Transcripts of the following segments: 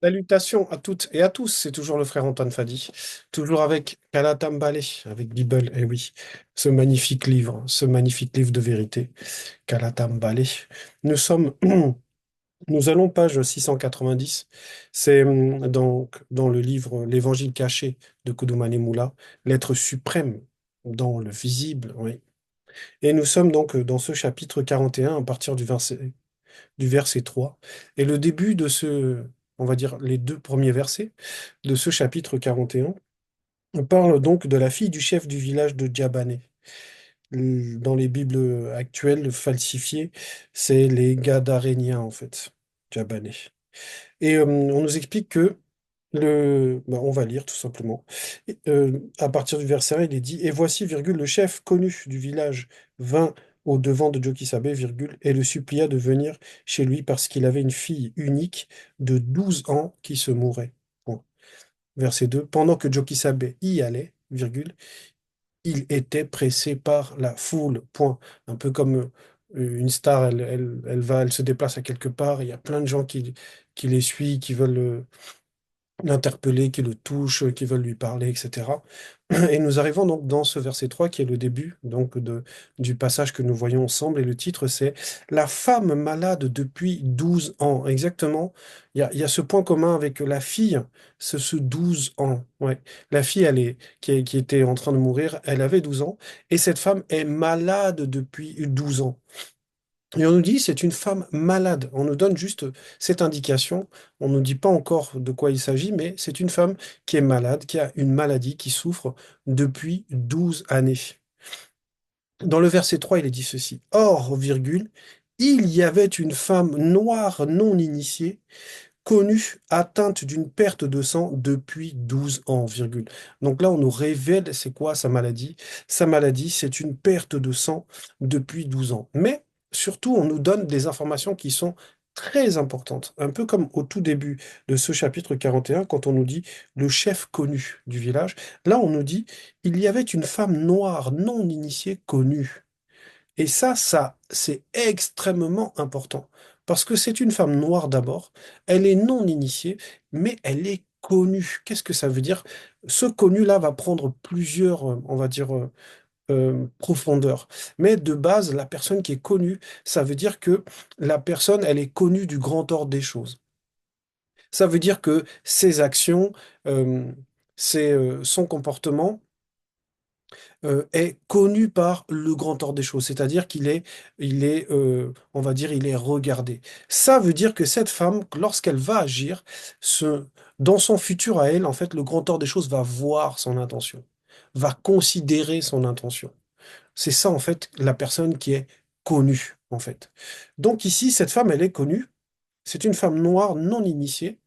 Salutations à toutes et à tous, c'est toujours le frère Antoine Fadi, toujours avec Kalatam Balé, avec Bible, et oui, ce magnifique livre de vérité, Kalatam Balé. Nous sommes, nous allons page 690, c'est donc dans le livre L'Évangile caché de Koudoumane Moula, l'être suprême dans le visible, oui. Et nous sommes donc dans ce chapitre 41 à partir du verset 3. Et le début de on va dire les deux premiers versets de ce chapitre 41, on parle donc de la fille du chef du village de Djabané. Dans les Bibles actuelles falsifiées, c'est les Gadaréniens en fait, Djabané. Et on nous explique que on va lire tout simplement. À partir du verset 1, il est dit, et voici, virgule, le chef connu du village vint au devant de Jokisabe, virgule, et le supplia de venir chez lui parce qu'il avait une fille unique de 12 ans qui se mourait. Point. Verset 2, pendant que Jokisabe y allait, virgule, il était pressé par la foule. Point. Un peu comme une star, elle se déplace à quelque part, il y a plein de gens qui les suivent, qui veulent l'interpeller, qui le touchent, qui veulent lui parler, etc. Et nous arrivons donc dans ce verset 3 qui est le début donc du passage que nous voyons ensemble. Et le titre, c'est La femme malade depuis 12 ans. Exactement, il y a ce point commun avec la fille, c'est ce 12 ans. Ouais. La fille, qui était en train de mourir, elle avait 12 ans. Et cette femme est malade depuis 12 ans. Et on nous dit c'est une femme malade. On nous donne juste cette indication. On ne nous dit pas encore de quoi il s'agit, mais c'est une femme qui est malade, qui a une maladie, qui souffre depuis 12 années. Dans le verset 3, il est dit ceci. Or, virgule, il y avait une femme noire non initiée, connue, atteinte d'une perte de sang depuis 12 ans, virgule. Donc là, on nous révèle c'est quoi sa maladie. Sa maladie, c'est une perte de sang depuis 12 ans. Mais surtout, on nous donne des informations qui sont très importantes. Un peu comme au tout début de ce chapitre 41, quand on nous dit le chef connu du village. Là, on nous dit il y avait une femme noire non initiée connue. Et ça, c'est extrêmement important. Parce que c'est une femme noire d'abord, elle est non initiée, mais elle est connue. Qu'est-ce que ça veut dire? Ce connu-là va prendre plusieurs, on va dire, profondeurs. Mais de base, la personne qui est connue, ça veut dire que la personne, elle est connue du grand ordre des choses. Ça veut dire que ses actions, euh, son comportement, est connu par le grand ordre des choses, c'est-à-dire on va dire, il est regardé. Ça veut dire que cette femme, lorsqu'elle va agir, dans son futur à elle, en fait, le grand ordre des choses va voir son intention, va considérer son intention. C'est ça, en fait, la personne qui est connue, en fait. Donc ici, cette femme, elle est connue. C'est une femme noire non initiée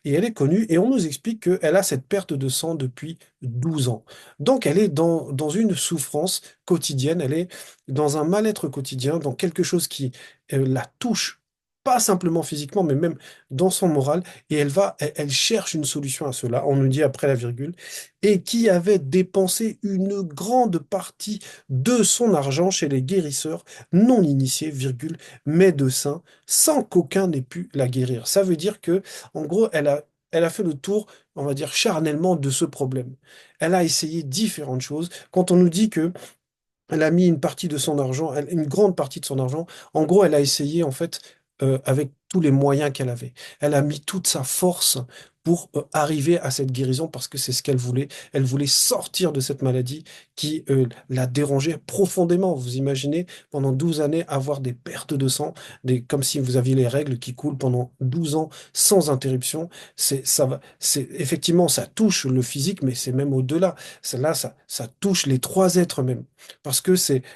et elle est connue et on nous explique qu'elle a cette perte de sang depuis 12 ans. Donc elle est dans une souffrance quotidienne, elle est dans un mal-être quotidien, dans quelque chose qui la touche, pas simplement physiquement, mais même dans son moral, et elle cherche une solution à cela, on nous dit après la virgule, et qui avait dépensé une grande partie de son argent chez les guérisseurs non initiés, virgule, médecins, sans qu'aucun n'ait pu la guérir. Ça veut dire que en gros, elle a fait le tour, on va dire, charnellement de ce problème. Elle a essayé différentes choses. Quand on nous dit que elle a mis une partie de son argent, une grande partie de son argent, en gros, elle a essayé, en fait, avec tous les moyens qu'elle avait. Elle a mis toute sa force pour arriver à cette guérison parce que c'est ce qu'elle voulait. Elle voulait sortir de cette maladie qui la dérangeait profondément. Vous imaginez, pendant 12 années, avoir des pertes de sang, comme si vous aviez les règles qui coulent pendant 12 ans sans interruption. Effectivement, ça touche le physique, mais c'est même au-delà. Là, ça touche les trois êtres même parce que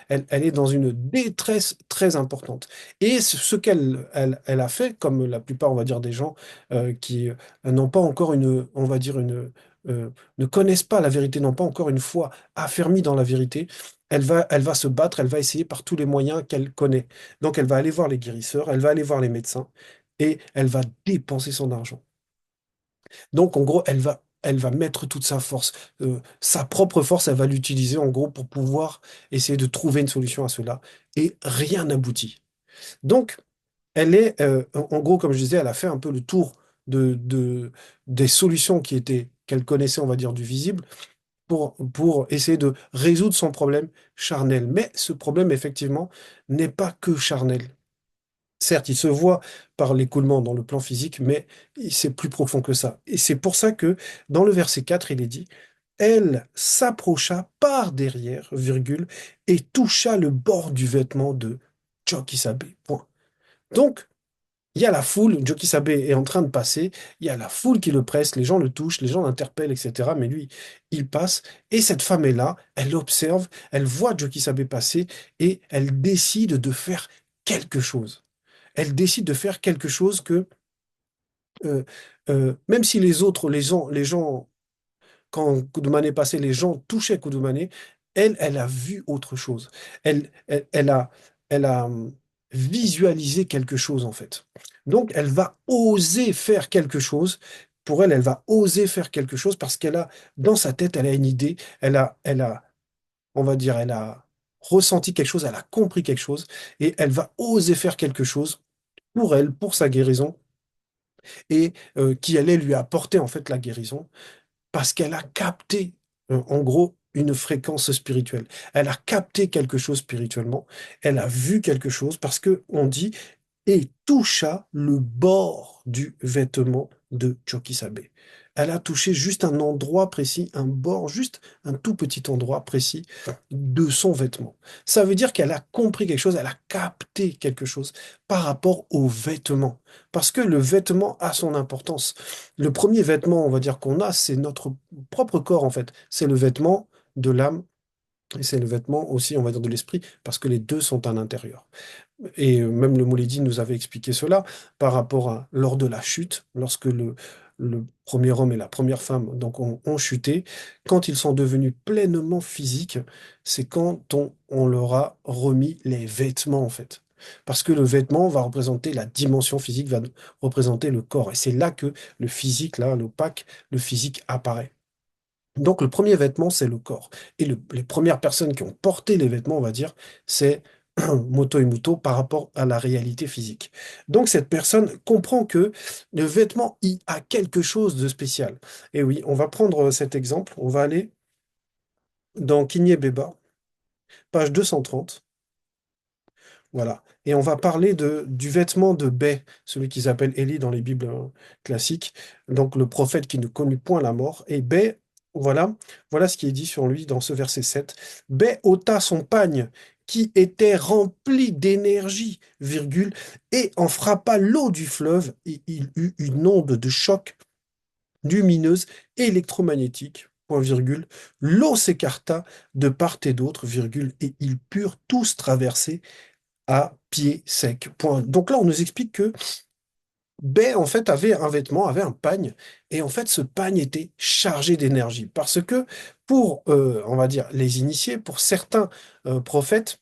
elle est dans une détresse très importante. Et ce qu'elle a fait, comme la plupart, on va dire, des gens qui n'ont pas encore on va dire, ne connaissent pas la vérité, n'ont pas encore une foi affermie dans la vérité, elle va se battre, elle va essayer par tous les moyens qu'elle connaît. Donc, elle va aller voir les guérisseurs, elle va aller voir les médecins, et elle va dépenser son argent. Donc, en gros, elle va mettre toute sa force, sa propre force, elle va l'utiliser, en gros, pour pouvoir essayer de trouver une solution à cela. Et rien n'aboutit. Donc, en gros, comme je disais, elle a fait un peu le tour des solutions qu'elle connaissait, on va dire, du visible, pour essayer de résoudre son problème charnel. Mais ce problème, effectivement, n'est pas que charnel. Certes, il se voit par l'écoulement dans le plan physique, mais c'est plus profond que ça. Et c'est pour ça que dans le verset 4, il est dit, elle s'approcha par derrière, virgule, et toucha le bord du vêtement de Jokisabe. Point. Donc, il y a la foule, Jokisabe est en train de passer, il y a la foule qui le presse, les gens le touchent, les gens l'interpellent, etc. Mais lui, il passe, et cette femme est là, elle observe, elle voit Jokisabe passer, et elle décide de faire quelque chose. Elle décide de faire quelque chose que, euh, même si les gens, quand Koudoumane est passé, les gens touchaient Koudoumane, elle a vu autre chose. Elle a visualisé quelque chose, en fait. Donc, elle va oser faire quelque chose. Pour elle, elle va oser faire quelque chose parce qu'elle a, dans sa tête, elle a une idée, on va dire, elle a ressenti quelque chose, elle a compris quelque chose, et elle va oser faire quelque chose pour elle, pour sa guérison, et qui allait lui apporter en fait la guérison, parce qu'elle a capté, en gros, une fréquence spirituelle. Elle a capté quelque chose spirituellement, elle a vu quelque chose, parce que on dit, et toucha le bord du vêtement de Chokisabe. Elle a touché juste un endroit précis, un bord, juste un tout petit endroit précis de son vêtement. Ça veut dire qu'elle a compris quelque chose, elle a capté quelque chose par rapport au vêtement. Parce que le vêtement a son importance. Le premier vêtement, on va dire, qu'on a, c'est notre propre corps, en fait. C'est le vêtement de l'âme et c'est le vêtement aussi, on va dire, de l'esprit, parce que les deux sont à l'intérieur. Et même le Moulidi nous avait expliqué cela par rapport à lors de la chute, lorsque le premier homme et la première femme donc, ont chuté, quand ils sont devenus pleinement physiques, c'est quand on leur a remis les vêtements en fait. Parce que le vêtement va représenter la dimension physique, va représenter le corps. Et c'est là que le physique, là, l'opaque, le physique apparaît. Donc le premier vêtement, c'est le corps. Et les premières personnes qui ont porté les vêtements, on va dire, c'est Moto et Muto par rapport à la réalité physique. Donc cette personne comprend que le vêtement y a quelque chose de spécial. Et oui, on va prendre cet exemple. On va aller dans Kinyé Beba, page 230. Voilà. Et on va parler du vêtement de Bai, celui qu'ils appellent Élie dans les Bibles classiques, donc le prophète qui ne connut point la mort. Et Bai, voilà ce qui est dit sur lui dans ce verset 7. Bai ôta son pagne qui était rempli d'énergie, virgule, et en frappa l'eau du fleuve, et il eut une onde de choc lumineuse électromagnétique. Point virgule. L'eau s'écarta de part et d'autre, virgule, et ils purent tous traverser à pied sec. Point. Donc là, on nous explique que Bay, en fait, avait un vêtement, avait un pagne, et en fait, ce pagne était chargé d'énergie. Parce que pour, on va dire, les initiés, pour certains prophètes,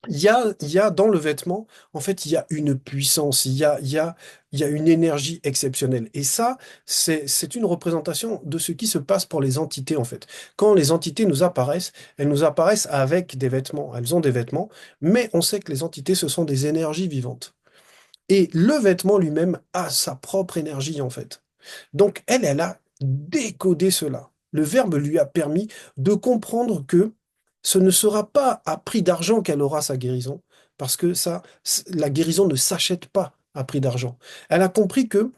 il y a dans le vêtement, en fait, il y a une puissance, il y a une énergie exceptionnelle. Et ça, c'est une représentation de ce qui se passe pour les entités, en fait. Quand les entités nous apparaissent, elles nous apparaissent avec des vêtements. Elles ont des vêtements, mais on sait que les entités, ce sont des énergies vivantes. Et le vêtement lui-même a sa propre énergie, en fait. Donc, elle a décodé cela. Le Verbe lui a permis de comprendre que ce ne sera pas à prix d'argent qu'elle aura sa guérison, parce que ça, la guérison ne s'achète pas à prix d'argent. Elle a compris que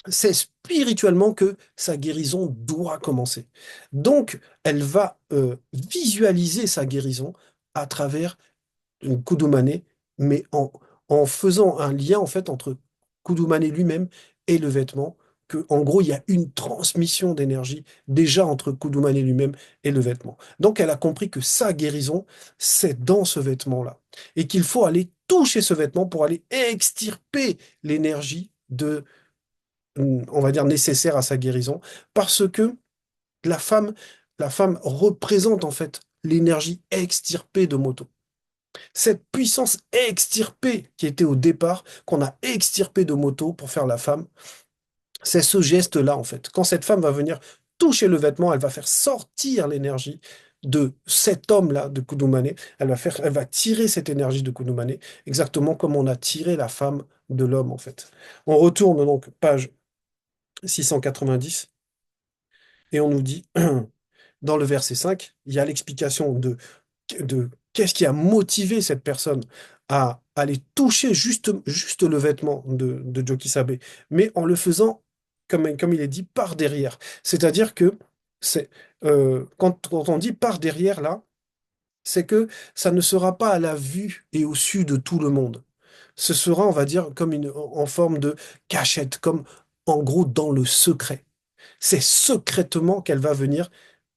c'est spirituellement que sa guérison doit commencer. Donc, elle va visualiser sa guérison à travers une Kudumane, mais en faisant un lien en fait entre Kudumane lui-même et le vêtement, que en gros il y a une transmission d'énergie déjà entre Kudumane lui-même et le vêtement. Donc elle a compris que sa guérison, c'est dans ce vêtement-là, et qu'il faut aller toucher ce vêtement pour aller extirper l'énergie on va dire, nécessaire à sa guérison, parce que la femme, la femme représente en fait l'énergie extirpée de Moto. Cette puissance extirpée qui était au départ, qu'on a extirpée de Moto pour faire la femme, c'est ce geste-là en fait. Quand cette femme va venir toucher le vêtement, elle va faire sortir l'énergie de cet homme-là, de Kudumane. Elle va tirer cette énergie de Kudumane, exactement comme on a tiré la femme de l'homme en fait. On retourne donc page. 690, et on nous dit, dans le verset 5, il y a l'explication de qu'est-ce qui a motivé cette personne à aller toucher juste le vêtement de Joe Kisabe, mais en le faisant, comme il est dit, par derrière. C'est-à-dire que c'est, quand on dit par derrière, là, c'est que ça ne sera pas à la vue et au su de tout le monde. Ce sera, on va dire, comme en forme de cachette, comme en gros dans le secret. C'est secrètement qu'elle va venir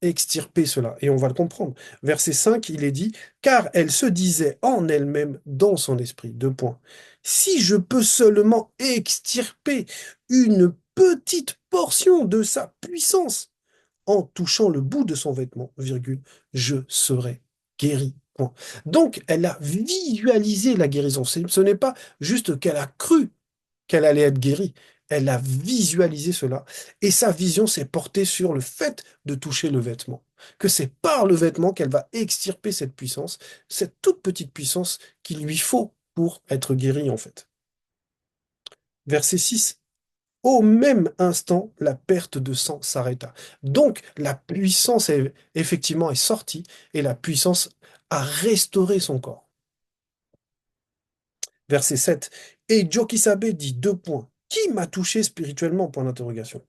extirper cela. Et on va le comprendre. Verset 5, il est dit, car elle se disait en elle-même, dans son esprit, deux points. Si je peux seulement extirper une petite portion de sa puissance en touchant le bout de son vêtement, virgule, je serai guéri. Point. Donc, elle a visualisé la guérison. Ce n'est pas juste qu'elle a cru qu'elle allait être guérie. Elle a visualisé cela. Et sa vision s'est portée sur le fait de toucher le vêtement. Que c'est par le vêtement qu'elle va extirper cette puissance, cette toute petite puissance qu'il lui faut pour être guérie, en fait. Verset 6. Au même instant, la perte de sang s'arrêta. Donc, la puissance effectivement est sortie et la puissance a restauré son corps. Verset 7. Et Jokisabe dit deux points. Qui m'a touché spirituellement? Point d'interrogation.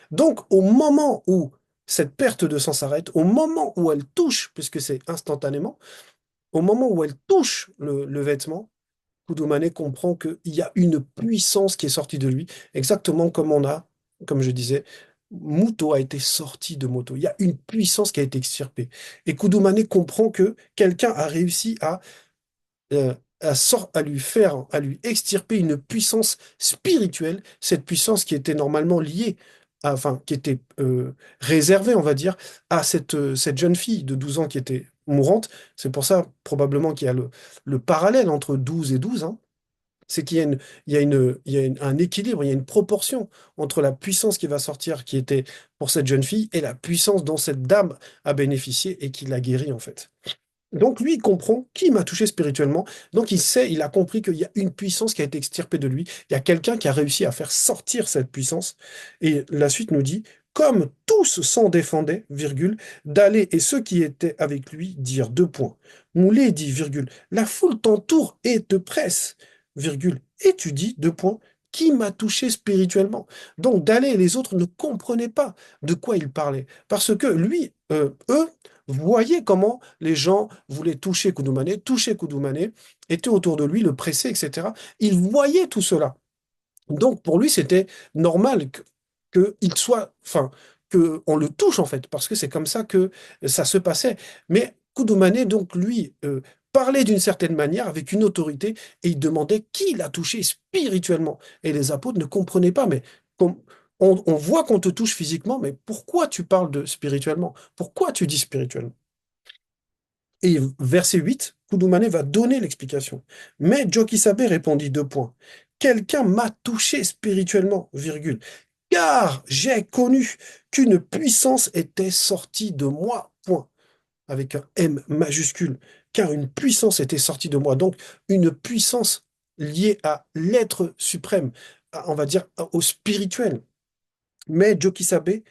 Donc, au moment où cette perte de sang s'arrête, au moment où elle touche, puisque c'est instantanément, au moment où elle touche le vêtement, Koudoumane comprend qu'il y a une puissance qui est sortie de lui, exactement comme comme je disais, Muto a été sorti de Moto. Il y a une puissance qui a été extirpée. Et Koudoumane comprend que quelqu'un a réussi à lui faire, à lui extirper une puissance spirituelle, cette puissance qui était normalement liée, enfin, qui était réservée, on va dire, à cette jeune fille de 12 ans qui était mourante. C'est pour ça, probablement, qu'il y a le parallèle entre 12 et 12, hein. C'est qu'il y a un équilibre, il y a une proportion entre la puissance qui va sortir, qui était pour cette jeune fille, et la puissance dont cette dame a bénéficié et qui l'a guérie, en fait. Donc lui, il comprend qui m'a touché spirituellement. Donc il sait, il a compris qu'il y a une puissance qui a été extirpée de lui. Il y a quelqu'un qui a réussi à faire sortir cette puissance. Et la suite nous dit, comme tous s'en défendaient, virgule, d'aller et ceux qui étaient avec lui dire deux points. Moulay dit, virgule, la foule t'entoure et te presse, virgule, et tu dis, deux points, qui m'a touché spirituellement. Donc Dalé et les autres ne comprenaient pas de quoi il parlait. Parce que lui, eux, voyaient comment les gens voulaient toucher Koudoumane, étaient autour de lui, le pressaient, etc. Il voyait tout cela. Donc pour lui, c'était normal qu'il soit, enfin, qu'on le touche en fait, parce que c'est comme ça que ça se passait. Mais Koudoumane, donc lui, parlait d'une certaine manière, avec une autorité, et il demandait qui l'a touché spirituellement. Et les apôtres ne comprenaient pas, mais com- on voit qu'on te touche physiquement, mais pourquoi tu parles de spirituellement? Pourquoi tu dis spirituellement? Et verset 8, Koudoumane va donner l'explication. Mais Jokisabe répondit deux points. Quelqu'un m'a touché spirituellement, virgule, car j'ai connu qu'une puissance était sortie de moi, point, avec un M majuscule, car une puissance était sortie de moi. Donc, une puissance liée à l'être suprême, on va dire au spirituel. Mais Jokisabe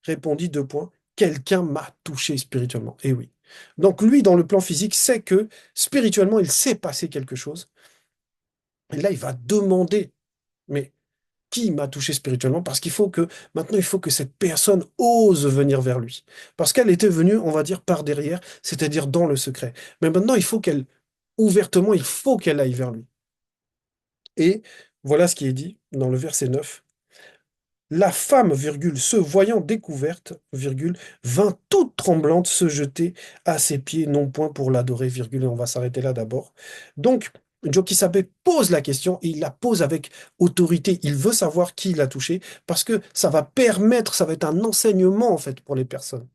répondit deux points. Quelqu'un m'a touché spirituellement. Et oui. Donc lui, dans le plan physique, sait que spirituellement, il s'est passé quelque chose. Et là, il va demander, mais qui m'a touché spirituellement? Parce qu'il faut que, maintenant, il faut que cette personne ose venir vers lui. Parce qu'elle était venue, on va dire, par derrière, c'est-à-dire dans le secret. Mais maintenant, il faut qu'elle, ouvertement, il faut qu'elle aille vers lui. Et voilà ce qui est dit dans le verset 9. La femme, virgule, se voyant découverte, virgule, vint toute tremblante se jeter à ses pieds, non point pour l'adorer, virgule, et on va s'arrêter là d'abord. Donc, Jokisabe pose la question, et il la pose avec autorité. Il veut savoir qui l'a touché, parce que ça va permettre, ça va être un enseignement, en fait, pour les personnes.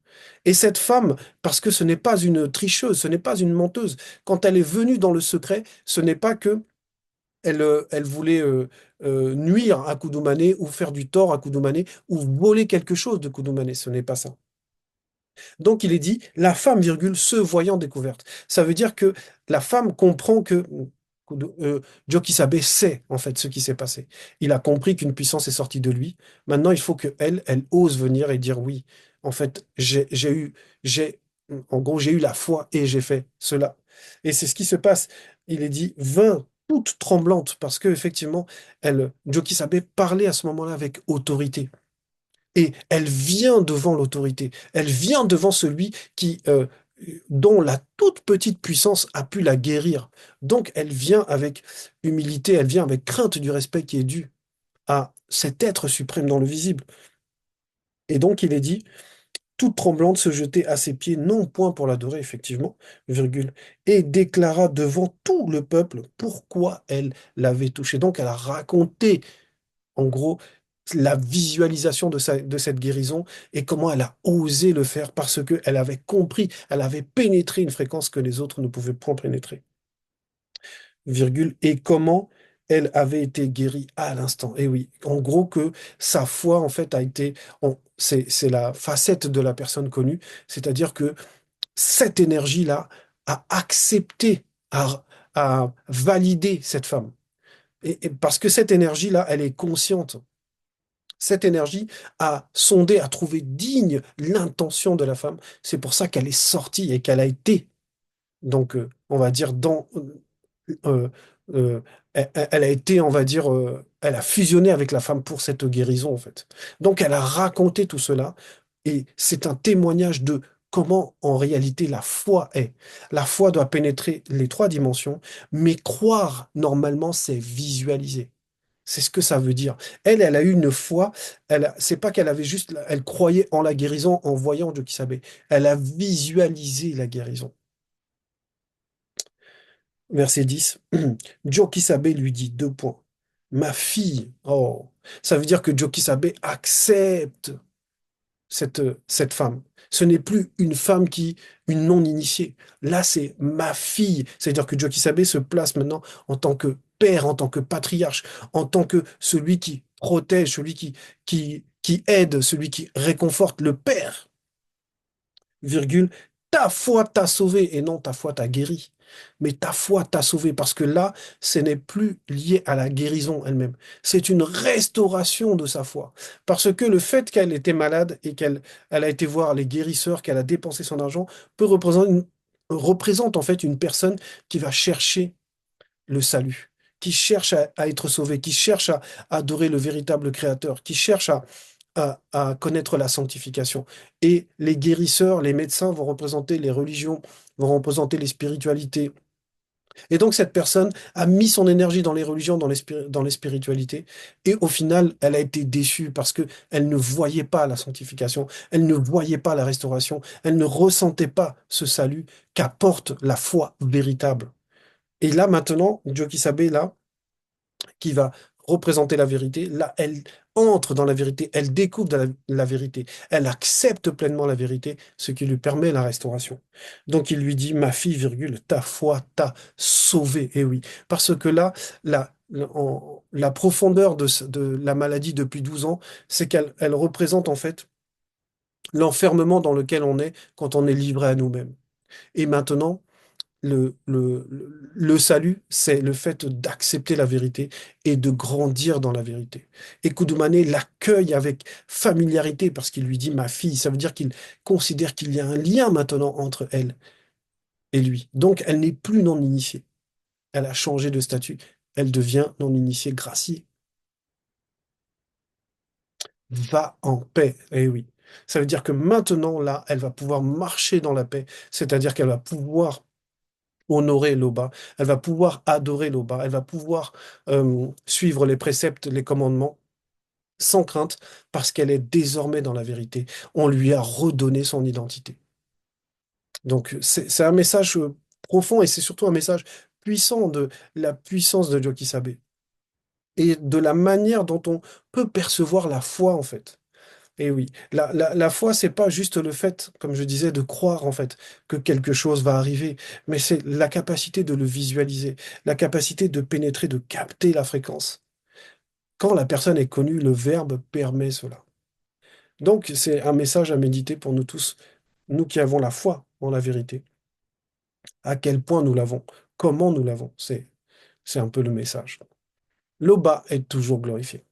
Et cette femme, parce que ce n'est pas une tricheuse, ce n'est pas une menteuse, quand elle est venue dans le secret, ce n'est pas que elle voulait nuire à Koudoumane ou faire du tort à Koudoumane ou voler quelque chose de Koudoumane. Ce n'est pas ça. Donc il est dit, la femme, virgule, se voyant découverte. Ça veut dire que la femme comprend que Joe Kisabe sait en fait ce qui s'est passé. Il a compris qu'une puissance est sortie de lui. Maintenant, il faut que elle ose venir et dire oui. En fait, j'ai, en gros, j'ai eu la foi et j'ai fait cela. Et c'est ce qui se passe. Il est dit, vint toute tremblante parce que effectivement, Joe Kisabe parlait à ce moment-là avec autorité. Et elle vient devant l'autorité. Elle vient devant celui dont la toute petite puissance a pu la guérir. Donc, elle vient avec humilité, elle vient avec crainte du respect qui est dû à cet être suprême dans le visible. Et donc, il est dit, toute tremblante se jetait à ses pieds, non point pour l'adorer, effectivement, virgule, et déclara devant tout le peuple pourquoi elle l'avait touché. Donc, elle a raconté en gros, la visualisation de cette guérison et comment elle a osé le faire parce qu'elle avait compris, elle avait pénétré une fréquence que les autres ne pouvaient point pénétrer. Virgule, et comment elle avait été guérie à l'instant. Et oui, en gros que sa foi, en fait, a été, c'est la facette de la personne connue, c'est-à-dire que cette énergie-là a accepté, a validé cette femme. Et parce que cette énergie-là, elle est consciente. Cette énergie a sondé, a trouvé digne l'intention de la femme. C'est pour ça qu'elle est sortie et qu'elle a été, donc, on va dire, euh, euh, elle a été, on va dire, elle a fusionné avec la femme pour cette guérison, en fait. Donc, elle a raconté tout cela et c'est un témoignage de comment, en réalité, la foi est. La foi doit pénétrer les trois dimensions, mais croire, normalement, c'est visualiser. C'est ce que ça veut dire. Elle a eu une foi. C'est pas qu'elle avait juste, elle croyait en la guérison en voyant Dieu qui savait. Elle a visualisé la guérison. Verset 10. Joe Kisabe lui dit deux points. Ma fille. Oh, ça veut dire que Joe Kisabe accepte cette femme. Ce n'est plus une non-initiée. Là, c'est ma fille. C'est-à-dire que Joe Kisabe se place maintenant en tant que père, en tant que patriarche, en tant que celui qui protège, celui qui aide, celui qui réconforte, le père, virgule, ta foi t'a sauvé et non ta foi t'a guéri. Mais ta foi t'a sauvé parce que là, ce n'est plus lié à la guérison elle-même. C'est une restauration de sa foi. Parce que le fait qu'elle était malade et qu'elle a été voir les guérisseurs, qu'elle a dépensé son argent, représente en fait une personne qui va chercher le salut, qui cherche à être sauvé, qui cherche à adorer le véritable Créateur, qui cherche à connaître la sanctification. Et les guérisseurs, les médecins vont représenter les religions, vont représenter les spiritualités. Et donc cette personne a mis son énergie dans les religions, dans les spiritualités, et au final, elle a été déçue parce que elle ne voyait pas la sanctification, elle ne voyait pas la restauration, elle ne ressentait pas ce salut qu'apporte la foi véritable. Et là maintenant, Joe Sabe, là, qui va représenter la vérité. Là, elle entre dans la vérité, elle découvre la vérité, elle accepte pleinement la vérité, ce qui lui permet la restauration. Donc il lui dit, ma fille, virgule, ta foi t'a sauvée. Et oui, parce que là, la profondeur de la maladie depuis 12 ans, c'est elle représente en fait l'enfermement dans lequel on est quand on est livré à nous-mêmes. Et maintenant, le salut, c'est le fait d'accepter la vérité et de grandir dans la vérité. Et Koudoumane l'accueille avec familiarité parce qu'il lui dit ma fille. Ça veut dire qu'il considère qu'il y a un lien maintenant entre elle et lui. Donc, elle n'est plus non initiée. Elle a changé de statut. Elle devient non initiée graciée. Va en paix. Eh oui. Ça veut dire que maintenant, là, elle va pouvoir marcher dans la paix. C'est-à-dire qu'elle va pouvoir honorer l'Oba, elle va pouvoir adorer l'Oba, elle va pouvoir suivre les préceptes, les commandements sans crainte parce qu'elle est désormais dans la vérité. On lui a redonné son identité. Donc c'est un message profond et c'est surtout un message puissant de la puissance de Joki Sabe et de la manière dont on peut percevoir la foi en fait. Et oui, la foi, c'est pas juste le fait, comme je disais, de croire en fait que quelque chose va arriver, mais c'est la capacité de le visualiser, la capacité de pénétrer, de capter la fréquence. Quand la personne est connue, le verbe permet cela. Donc, c'est un message à méditer pour nous tous, nous qui avons la foi en la vérité. À quel point nous l'avons, comment nous l'avons. C'est un peu le message. Le bas est toujours glorifié.